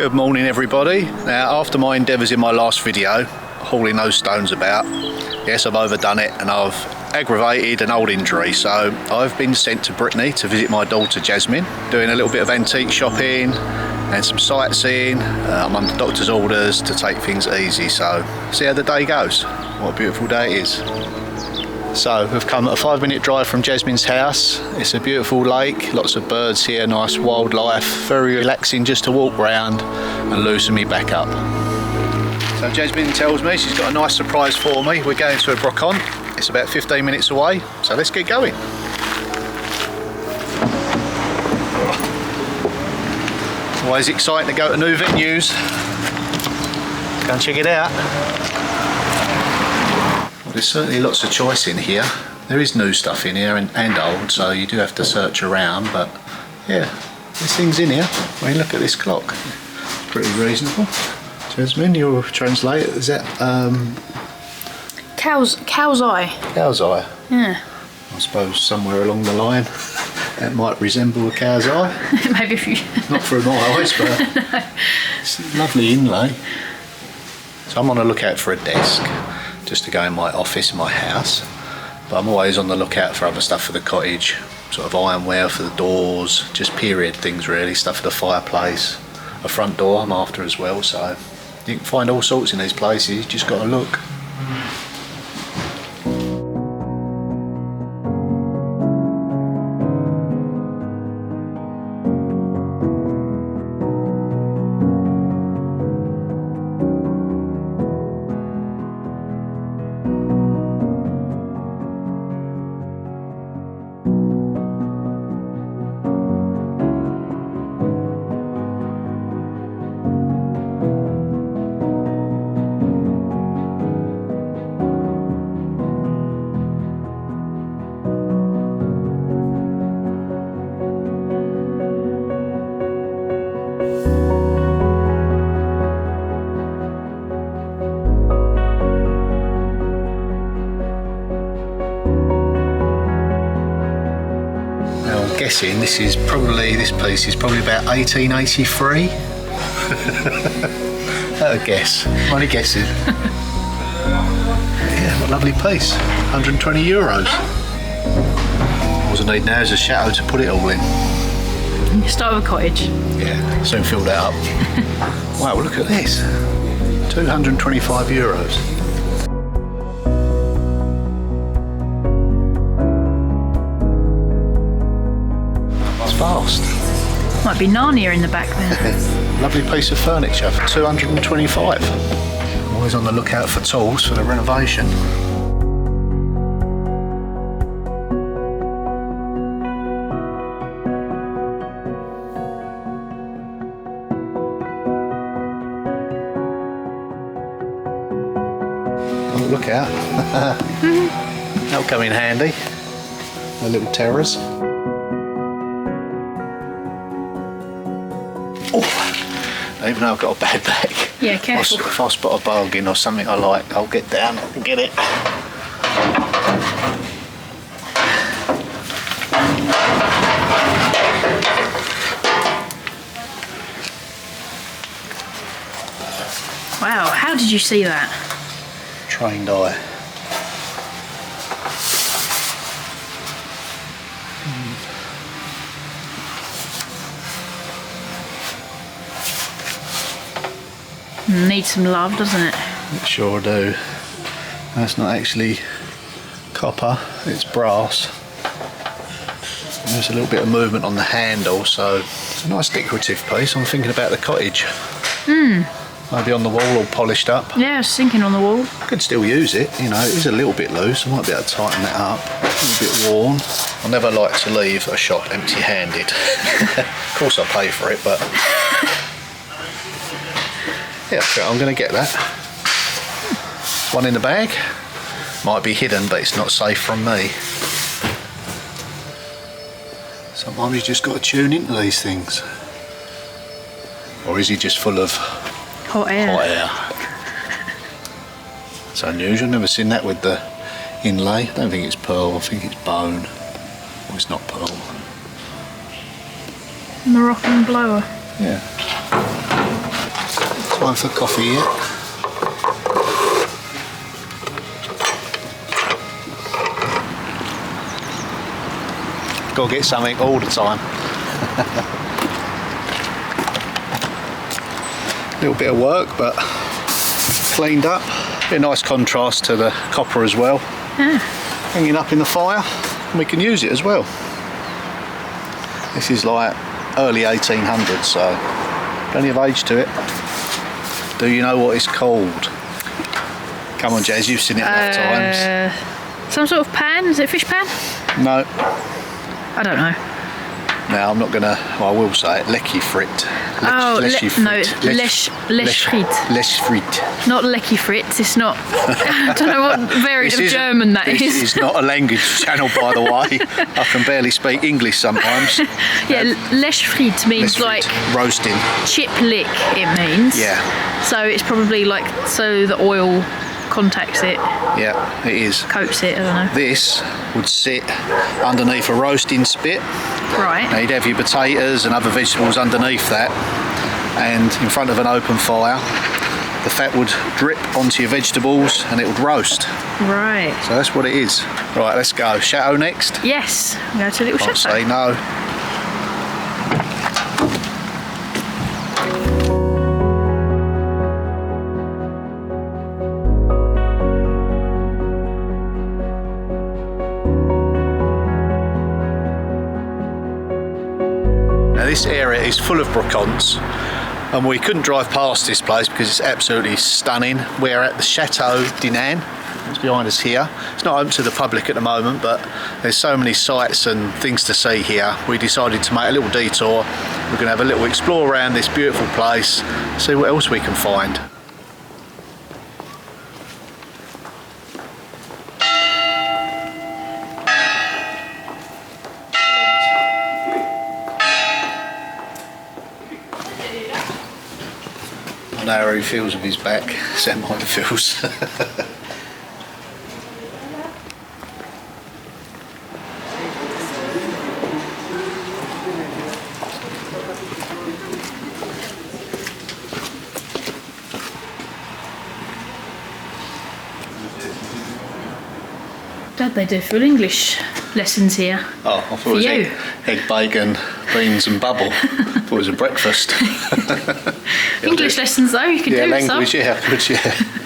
Good morning everybody. Now after my endeavours in my last video, hauling those stones about, yes I've overdone it and I've aggravated an old injury, so I've been sent to Brittany to visit my daughter Jasmine, doing a little bit of antique shopping and some sightseeing. I'm under doctor's orders to take things easy, so see how the day goes. What a beautiful day it is. So we've come a 5-minute drive from Jasmine's house. It's a beautiful lake, lots of birds here, nice wildlife, very relaxing just to walk round and loosen me back up. So Jasmine tells me she's got a nice surprise for me. We're going to a brocante. It's about 15 minutes away, so let's get going. It's always exciting to go to new venues. Let's go and check it out. There's certainly lots of choice in here. There is new stuff in here and old, so you do have to search around, but yeah, there's things in here. I mean, look at this clock. Pretty reasonable. Jasmine, your translator, is that Cow's eye. Cow's eye? Yeah. I suppose somewhere along the line that might resemble a cow's eye. Maybe if you... Not through my eyes, but no. It's a lovely inlay. So I'm on the lookout for a desk, just to go in my office in my house, but I'm always on the lookout for other stuff for the cottage, sort of ironware for the doors, just period things really, stuff for the fireplace. A front door I'm after as well, so you can find all sorts in these places, you just got to look. Guessing this piece is probably about 1883. At a guess. I'm only guessing. Yeah, what a lovely piece. 120 euros. All I need now is a chateau to put it all in. You start with a cottage. Yeah, soon fill that up. Wow, look at this. 225 euros. Fast. Might be Narnia in the back there. Lovely piece of furniture for 225. I'm always on the lookout for tools for the renovation. Oh, look out. That'll come in handy. The little terrors. Oh, even though I've got a bad back. Yeah, careful. If I spot a bargain or something I like, I'll get down and get it. Wow, how did you see that? Trained eye. Needs some love, doesn't it? It sure do. That's not actually copper, it's brass. There's a little bit of movement on the handle, so it's a nice decorative piece. I'm thinking about the cottage. Maybe on the wall all polished up. Yeah, I was thinking on the wall. Could still use it, you know, it is a little bit loose. I might be able to tighten that up. A little bit worn. I never like to leave a shop empty-handed. Of course I pay for it, but yeah, I'm going to get that. One in the bag. Might be hidden, but it's not safe from me. Sometimes you just got to tune into these things. Or is he just full of hot air? Hot air. It's unusual. Never seen that with the inlay. I don't think it's pearl. I think it's bone. Or it's not pearl. Moroccan blower. Yeah. Time for coffee here. Got to get something all the time. Little bit of work, but cleaned up. Bit of nice contrast to the copper as well. Yeah. Hanging up in the fire, and we can use it as well. This is like early 1800s, so plenty of age to it. Do you know what it's called? Come on, Jazz, you've seen it enough times. Some sort of pan? Is it a fish pan? No. I don't know. Now I'm not gonna. Well, I will say it. Lecky frit. No, lesh frit. Lesh frit. Not lecky frit. It's not. I don't know what variant of German that is. This is not a language channel, by the way. I can barely speak English sometimes. Yeah, lesh frit means like roasting. Chip lick. It means. Yeah. So it's probably like so the oil contacts it. Yeah, it is. Coats it. I don't know. This would sit underneath a roasting spit. Right. Now you'd have your potatoes and other vegetables underneath that, and in front of an open fire, the fat would drip onto your vegetables and it would roast. Right. So that's what it is. Right, let's go. Chateau next? Yes. We go to a little I'll chateau. say no. This area is full of brocantes, and we couldn't drive past this place because it's absolutely stunning. We're at the Chateau Dinan. It's behind us here. It's not open to the public at the moment, but there's so many sights and things to see here. We decided to make a little detour. We're going to have a little explore around this beautiful place, see what else we can find. I know how he feels with his back. Sam might feels. Dad, they do full English lessons here. Oh, I thought it was egg, bacon, beans and bubble. I thought it was a breakfast. English lessons though, you can do language, some. yeah, good, yeah.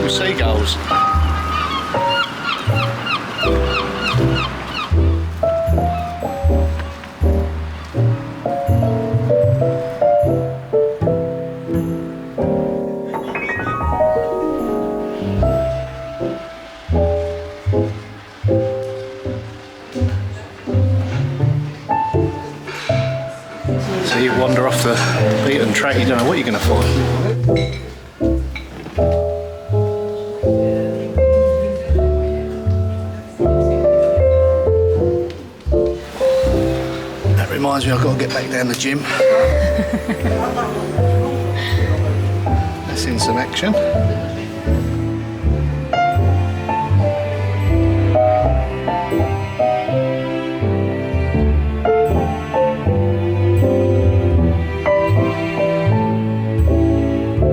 Seagulls. So you wander off the beaten track, you don't know what you're going to find. Reminds me I've got to get back down the gym. That's in some action.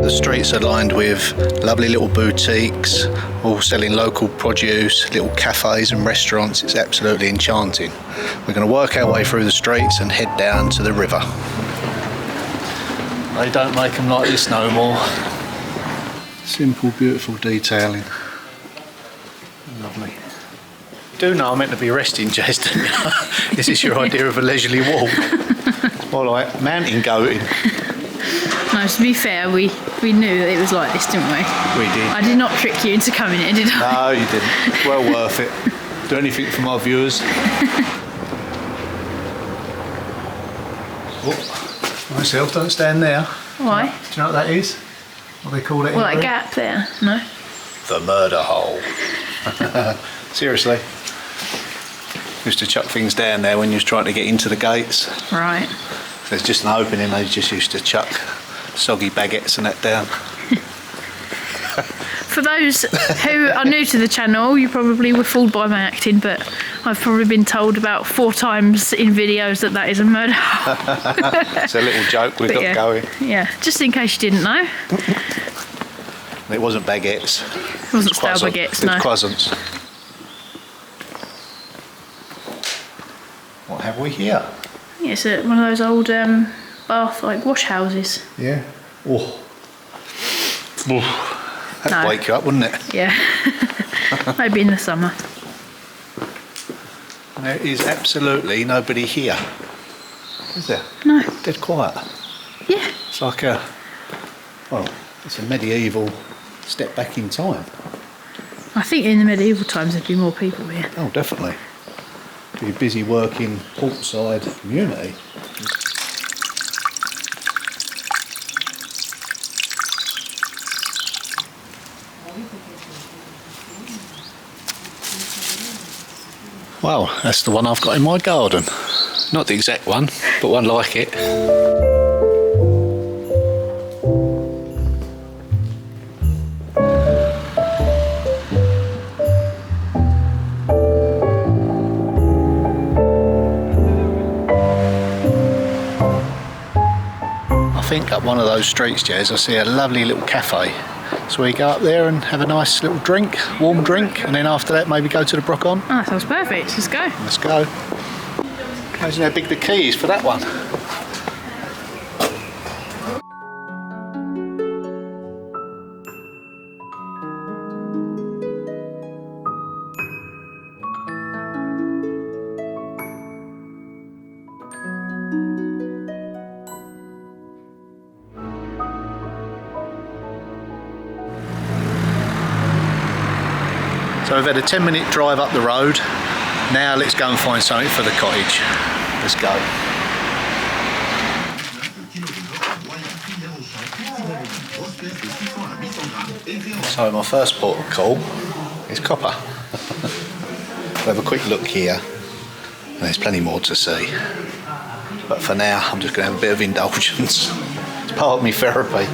The streets are lined with lovely little boutiques, all selling local produce, little cafes and restaurants. It's absolutely enchanting. We're going to work our way through the streets and head down to the river. They don't make them like this no more. Simple, beautiful detailing. Lovely. You do know I'm meant to be resting, Jez, don't you? Is this your idea of a leisurely walk? It's more like mountain goating. No, to be fair, we knew that it was like this, didn't we? We did. I did not trick you into coming here, did I? No, you didn't. Well worth it. Do anything for my viewers. Oh, myself, don't stand there. Why? Do you know what that is? What they call it? Well, that gap there, no? The murder hole. Seriously. Used to chuck things down there when you was trying to get into the gates. Right. There's just an opening, they just used to chuck soggy baguettes and that down. For those who are new to the channel, you probably were fooled by my acting, but I've probably been told about 4 times in videos that is a murder hole. It's a little joke we've got going. Yeah, just in case you didn't know. It wasn't baguettes. It wasn't stale baguettes, no. Croissants. What have we here? Yeah, it's one of those old bath, like, wash houses. Yeah. Oh. That'd wake you up, wouldn't it? Yeah. Maybe in the summer. There is absolutely nobody here. Is there? No. Dead quiet. Yeah. It's like it's a medieval step back in time. I think in the medieval times there'd be more people here. Oh, definitely. Be a busy working portside community. Well, that's the one I've got in my garden. Not the exact one, but one like it. I think up one of those streets, Jez, I see a lovely little cafe. So we go up there and have a nice little drink, warm drink, and then after that maybe go to the brocante. Oh, that sounds perfect. Let's go. Let's go. Imagine how big the key is for that one. So we've had a 10-minute drive up the road. Now let's go and find something for the cottage. Let's go. So my first port of call is copper. We'll have a quick look here. And there's plenty more to see. But for now, I'm just going to have a bit of indulgence. It's part of my therapy.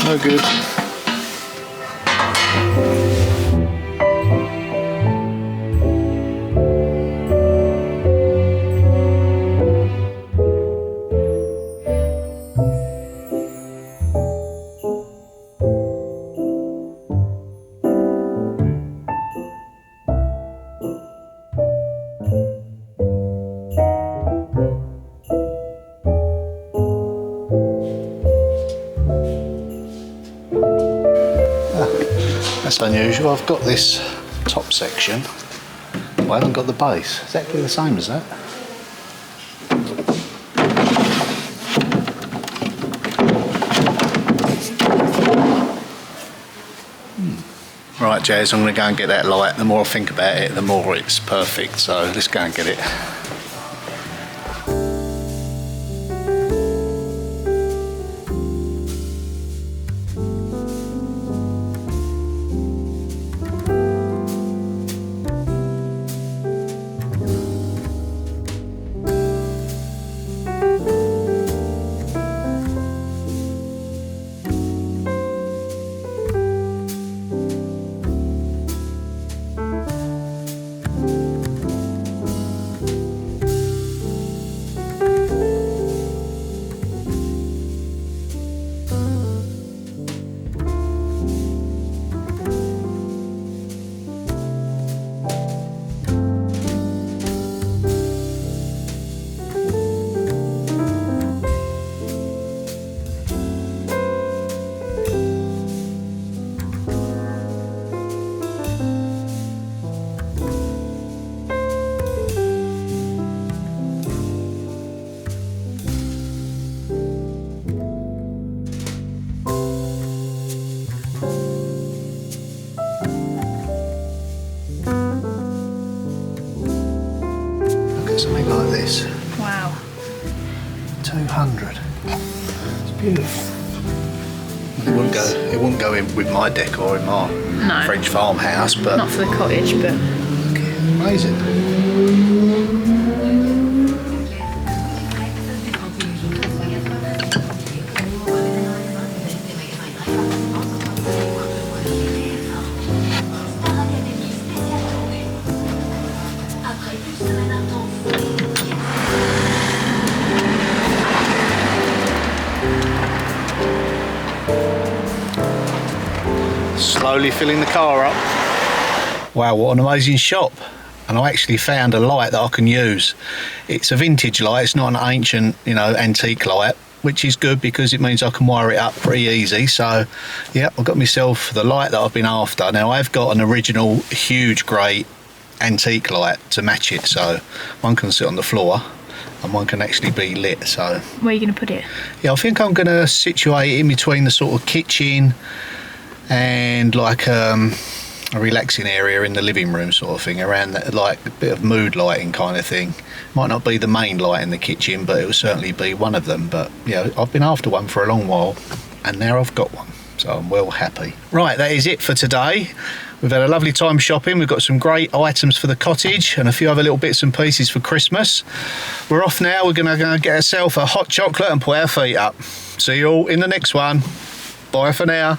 No good. That's unusual. I've got this top section, but I haven't got the base. Exactly the same as that. Right, Jazz, I'm going to go and get that light. The more I think about it, the more it's perfect. So let's go and get it. Beautiful. It wouldn't go in with my decor in my French farmhouse, but not for the cottage, but amazing. Slowly filling the car up. Wow, what an amazing shop. And I actually found a light that I can use. It's a vintage light, it's not an ancient, antique light, which is good because it means I can wire it up pretty easy. So yeah, I've got myself the light that I've been after. Now I've got an original huge grey antique light to match it, so one can sit on the floor and one can actually be lit. So where are you going to put it? Yeah, I think I'm going to situate it in between the sort of kitchen and like a relaxing area in the living room sort of thing, around that, like a bit of mood lighting kind of thing. Might not be the main light in the kitchen, but it will certainly be one of them. But yeah, I've been after one for a long while and now I've got one, so I'm well happy. Right, that is it for today. We've had a lovely time shopping. We've got some great items for the cottage and a few other little bits and pieces for Christmas. We're off now. We're going to go get ourselves a hot chocolate and put our feet up. See you all in the next one. Bye for now.